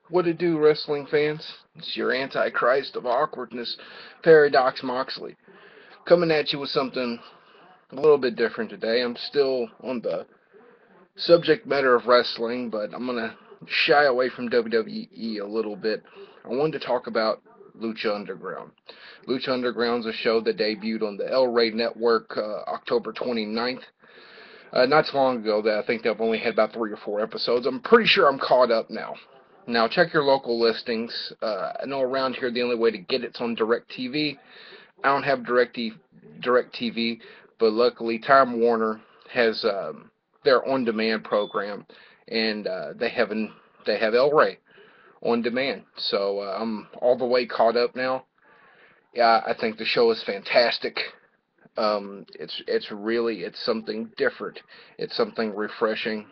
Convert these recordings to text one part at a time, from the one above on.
What it do, wrestling fans? It's your Antichrist of awkwardness, Paradox Moxley, coming at you with something a little bit different today. I'm still on the subject matter of wrestling, but I'm gonna shy away from WWE a little bit. I wanted to talk about Lucha Underground. Lucha Underground's a show that debuted on the El Rey Network October 29th. Not too long ago, that I think they've only had about 3 or 4 episodes. I'm pretty sure I'm caught up now. Now check your local listings. I know around here the only way to get it's on DirecTV. I don't have DirecTV, but luckily Time Warner has their on-demand program, and they have El Rey on demand. So I'm all the way caught up now. Yeah, I think the show is fantastic. It's something different. It's something refreshing.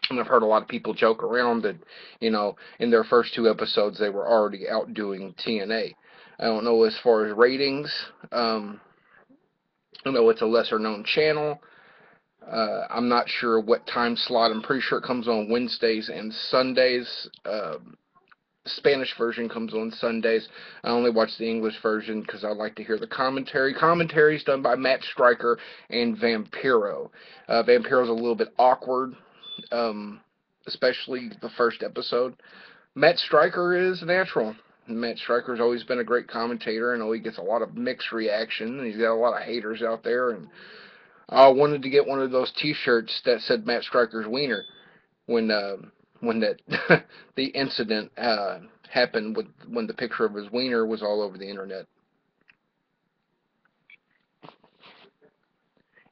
And I've heard a lot of people joke around that, in their first 2 episodes they were already outdoing TNA. I don't know as far as ratings. I know it's a lesser known channel. I'm not sure what time slot. I'm pretty sure it comes on Wednesdays and Sundays. Spanish version comes on Sundays. I only watch the English version because I like to hear the commentary. Commentary is done by Matt Stryker and Vampiro. Vampiro's a little bit awkward, um, especially the first episode. Matt Stryker is natural. Matt Stryker's always been a great commentator. I know he gets a lot of mixed reaction. He's got a lot of haters out there, and I wanted to get one of those T-shirts that said Matt Stryker's wiener when when that the incident happened with when the picture of his wiener was all over the internet.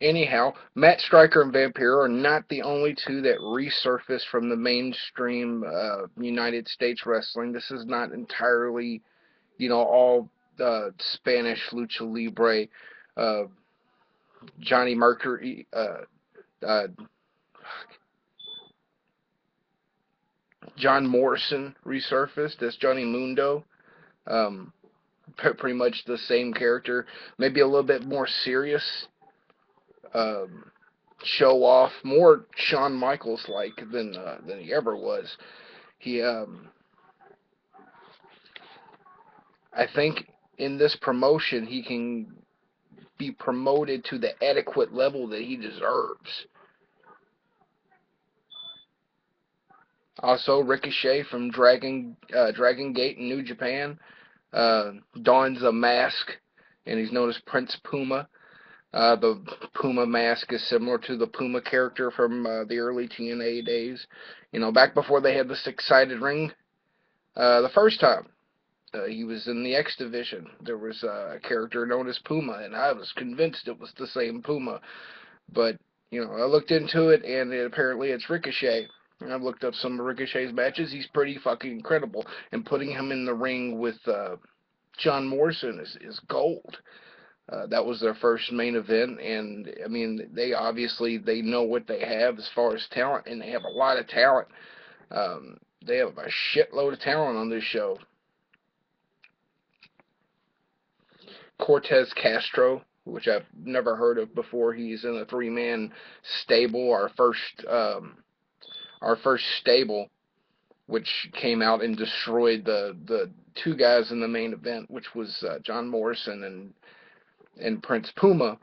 Anyhow, Matt Stryker and Vampiro are not the only two that resurfaced from the mainstream United States wrestling. This is not entirely, all Spanish lucha libre. Uh, Johnny Mercury, uh, John Morrison resurfaced as Johnny Mundo. Um, Pretty much the same character, maybe a little bit more serious, um, show off, more Shawn Michaels like than he ever was. He, I think, in this promotion he can be promoted to the adequate level that he deserves. Also, Ricochet from Dragon Gate in New Japan dons a mask, and he's known as Prince Puma. The Puma mask is similar to the Puma character from the early TNA days. Back before they had the six-sided ring, the first time he was in the X Division, there was a character known as Puma, and I was convinced it was the same Puma. But, I looked into it, and apparently it's Ricochet. And I've looked up some of Ricochet's matches. He's pretty fucking incredible. And putting him in the ring with John Morrison is gold. That was their first main event, and I mean, they know what they have as far as talent, and they have a lot of talent. They have a shitload of talent on this show. Cortez Castro, which I've never heard of before, he's in a three-man stable. Our first stable, which came out and destroyed the two guys in the main event, which was John Morrison and Prince Puma,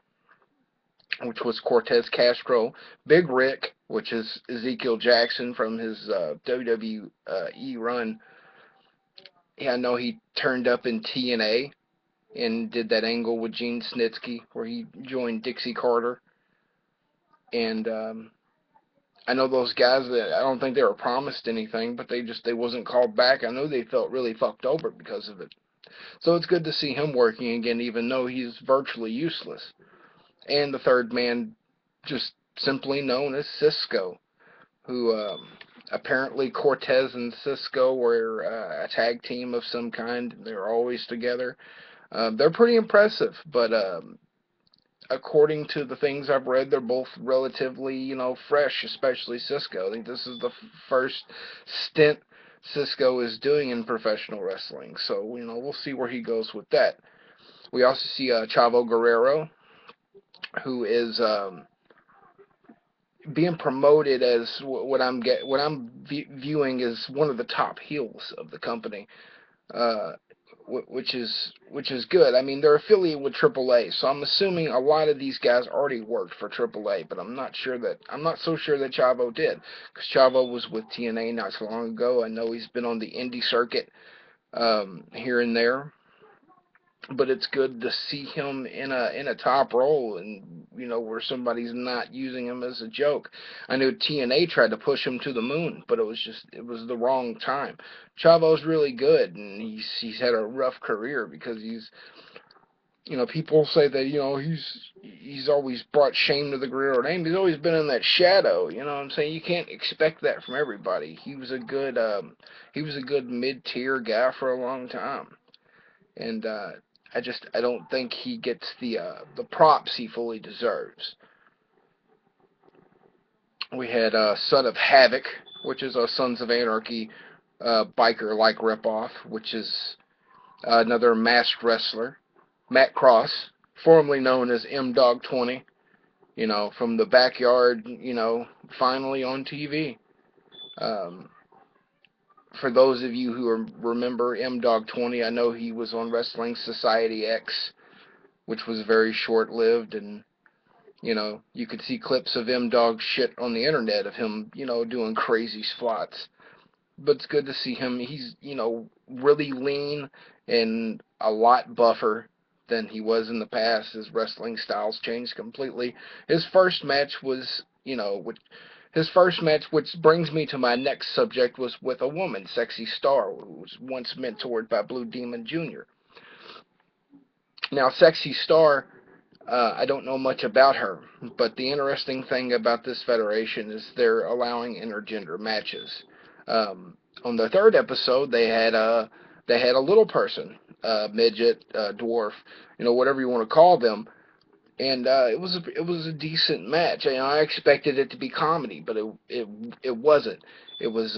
which was Cortez Castro, Big Rick, which is Ezekiel Jackson from his WWE run. Yeah, I know he turned up in TNA and did that angle with Gene Snitsky where he joined Dixie Carter. And I know those guys that I don't think they were promised anything, but they wasn't called back. I know they felt really fucked over because of it. So it's good to see him working again, even though he's virtually useless. And the third man, just simply known as Cisco, who apparently Cortez and Cisco were a tag team of some kind. They're always together. They're pretty impressive, but according to the things I've read, they're both relatively, fresh, especially Cisco. I think this is the first stint Cisco is doing in professional wrestling. So, we'll see where he goes with that. We also see Chavo Guerrero, who is being promoted as what I'm viewing as one of the top heels of the company, uh, which is good. I mean, they're affiliated with AAA, so I'm assuming a lot of these guys already worked for AAA, but I'm not so sure that Chavo did, because Chavo was with TNA not so long ago. I know he's been on the indie circuit here and there, but it's good to see him in a top role, and where somebody's not using him as a joke. I know TNA tried to push him to the moon, but it was the wrong time. Chavo's really good, and he's had a rough career because people say that he's always brought shame to the Guerrero name. He's always been in that shadow. You know what I'm saying? You can't expect that from everybody. He was a good mid-tier guy for a long time, and I don't think he gets the props he fully deserves. We had Son of Havoc, which is a Sons of Anarchy biker-like ripoff, which is another masked wrestler, Matt Cross, formerly known as M-Dog 20, from the backyard, finally on TV. Um, for those of you who remember M-Dog 20, I know he was on Wrestling Society X, which was very short-lived, and you could see clips of M-Dog shit on the internet of him, doing crazy spots. But it's good to see him. He's, really lean and a lot buffer than he was in the past. His wrestling styles changed completely. His first match was, which brings me to my next subject, was with a woman, Sexy Star, who was once mentored by Blue Demon Jr. Now, Sexy Star, I don't know much about her, but the interesting thing about this federation is they're allowing intergender matches. On the third episode, they had a little person, midget, dwarf, whatever you want to call them, and it was a decent match. I expected it to be comedy, but it wasn't. It was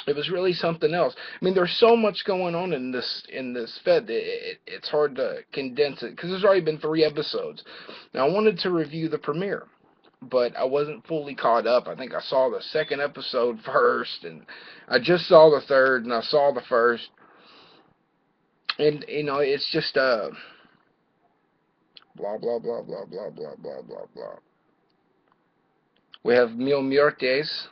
it was really something else. I mean, there's so much going on in this Fed. It's hard to condense it because there's already been 3 episodes. Now, I wanted to review the premiere, but I wasn't fully caught up. I think I saw the second episode first, and I just saw the third, and I saw the first, and it's just blah blah blah blah blah blah blah blah blah. We have Mil Muertes,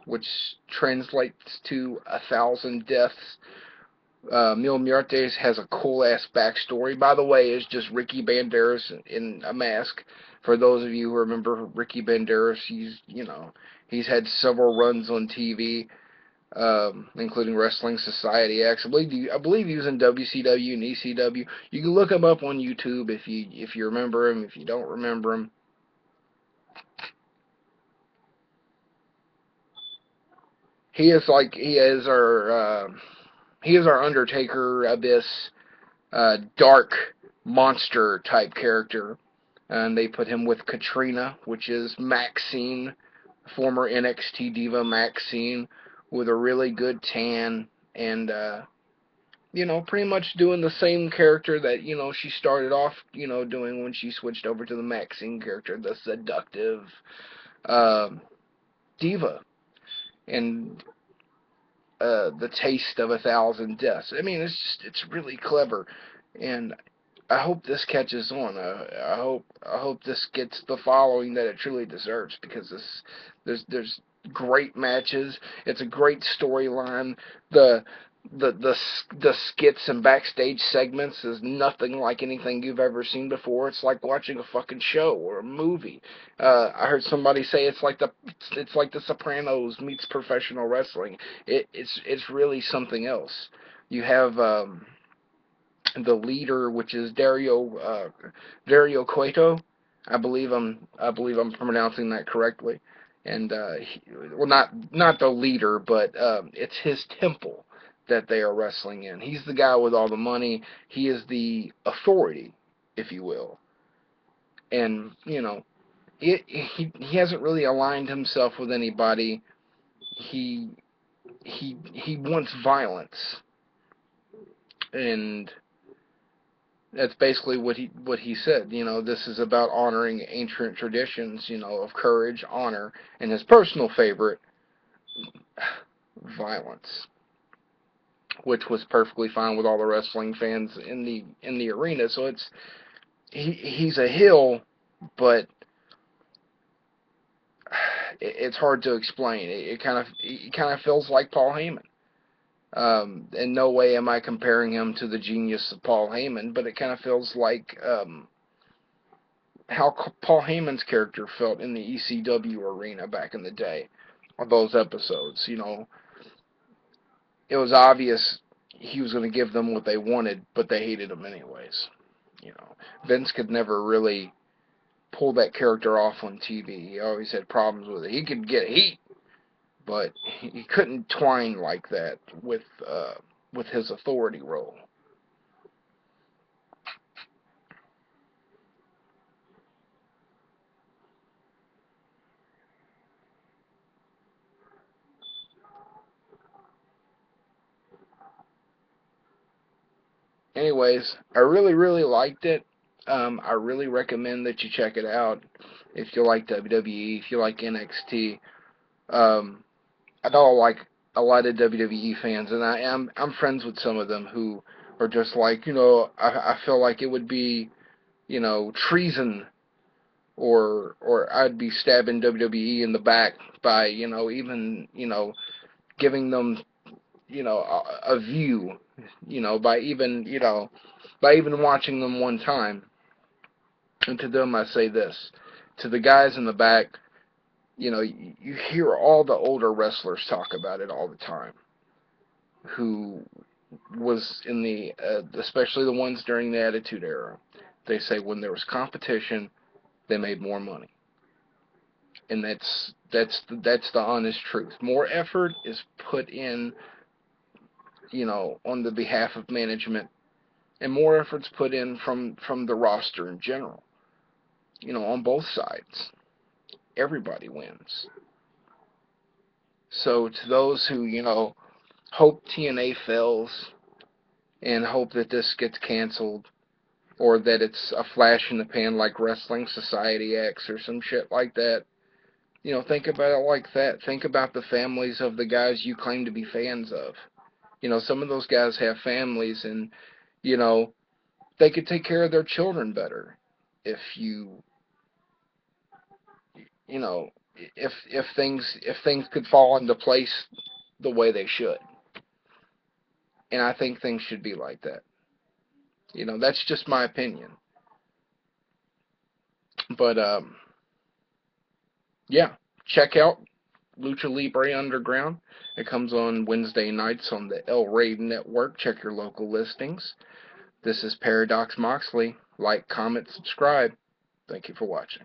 which translates to 1,000 deaths. Mil Muertes has a cool-ass backstory. By the way, it's just Ricky Banderas in a mask. For those of you who remember Ricky Banderas, he's had several runs on TV, including Wrestling Society X. I believe he was in WCW and ECW. You can look him up on YouTube if you remember him. If you don't remember him, he is our Undertaker, Abyss, dark monster type character, and they put him with Katrina, which is Maxine, former NXT diva Maxine, with a really good tan, and pretty much doing the same character that she started off doing when she switched over to the Maxine character, the seductive uh, diva, and the taste of 1,000 deaths. I mean, it's really clever, and I hope this catches on. I hope this gets the following that it truly deserves, because there's great matches. It's a great storyline. The skits and backstage segments is nothing like anything you've ever seen before. It's like watching a fucking show or a movie. I heard somebody say it's like the Sopranos meets professional wrestling. It's really something else. You have the leader, which is Dario Cueto. I believe I'm pronouncing that correctly. And not the leader, but it's his temple that they are wrestling in. He's the guy with all the money. He is the authority, if you will. And he hasn't really aligned himself with anybody. He wants violence, and That's basically what he said. You know, this is about honoring ancient traditions, you know, of courage, honor, and his personal favorite, violence, which was perfectly fine with all the wrestling fans in the arena. So he's a heel, but it's hard to explain. It kind of feels like Paul Heyman. In no way am I comparing him to the genius of Paul Heyman, but it kind of feels like how Paul Heyman's character felt in the ECW arena back in the day on those episodes. You know, it was obvious he was going to give them what they wanted, but they hated him anyways. You know, Vince could never really pull that character off on TV. He always had problems with it. He could get heat, but he couldn't twine like that with his authority role. Anyways, I really liked it. I really recommend that you check it out if you like WWE, if you like NXT. Um, I know like a lot of WWE fans, and I'm friends with some of them who are just like, you know, I feel like it would be, you know, treason, or I'd be stabbing WWE in the back by, you know, even, you know, giving them, you know, a view, you know, by even watching them one time. And to them, I say this: to the guys in the back, you know, you hear all the older wrestlers talk about it all the time, who was in especially the ones during the Attitude Era. They say when there was competition, they made more money, and that's the honest truth. More effort is put in, you know, on the behalf of management, and more effort's put in from the roster in general. You know, on both sides, everybody wins. So to those who, you know, hope TNA fails and hope that this gets canceled, or that it's a flash in the pan like Wrestling Society X or some shit like that, you know, think about it like that. Think about the families of the guys you claim to be fans of. You know, some of those guys have families, and, you know, they could take care of their children better if you know, if things could fall into place the way they should. And I think things should be like that. You know, that's just my opinion. But yeah, check out Lucha Libre Underground. It comes on Wednesday nights on the El Rey Network. Check your local listings. This is Paradox Moxley. Like, comment, subscribe. Thank you for watching.